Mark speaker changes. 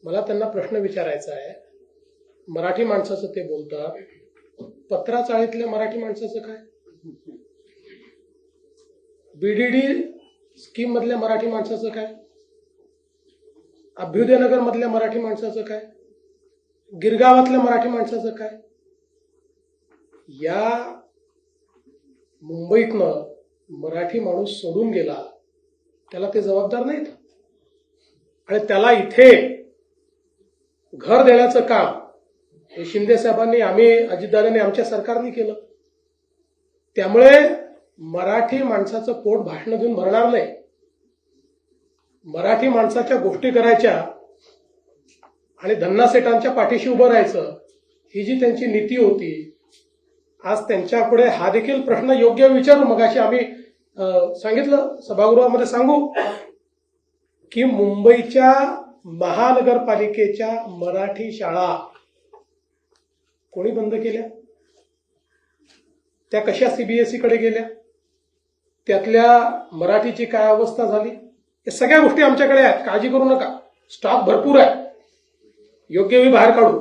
Speaker 1: मला त्यांना प्रश्न विचारायचा आहे. मराठी माणसाचं ते बोलतात, पत्राचाळीतल्या मराठी माणसाचं काय? बीडीडी स्कीम मधल्या मराठी माणसाचं काय? अभ्युदयनगर मधल्या मराठी माणसाचं काय? गिरगावातल्या मराठी माणसाचं काय? या मुंबईतनं मराठी माणूस सोडून गेला, त्याला ते जबाबदार नाहीत. आणि त्याला इथे घर देण्याचं काम हे शिंदे साहेबांनी, आम्ही अजितदादांनी, आमच्या सरकारने केलं. त्यामुळे मराठी माणसाचं पोट भाषण देऊन भरणार नाही. मराठी माणसाच्या गोष्टी करायच्या आणि धन्नासेठांच्या पाठीशी उभं राहायचं, ही जी त्यांची नीती होती, आज त्यांच्यापुढे हा देखील प्रश्न योग्य विचारू. मगाशी आम्ही सांगितलं, सभागृहामध्ये सांगू की मुंबईच्या महानगरपालिकेच्या मराठी शाळा कोणी बंद केल्या? त्या कशा सीबीएसईकडे गेल्या? त्यातल्या मराठीची काय अवस्था झाली? या सगळ्या गोष्टी आमच्याकडे आहेत, काळजी करू नका. स्टॉक भरपूर आहे, योग्य वेळी बाहेर काढू.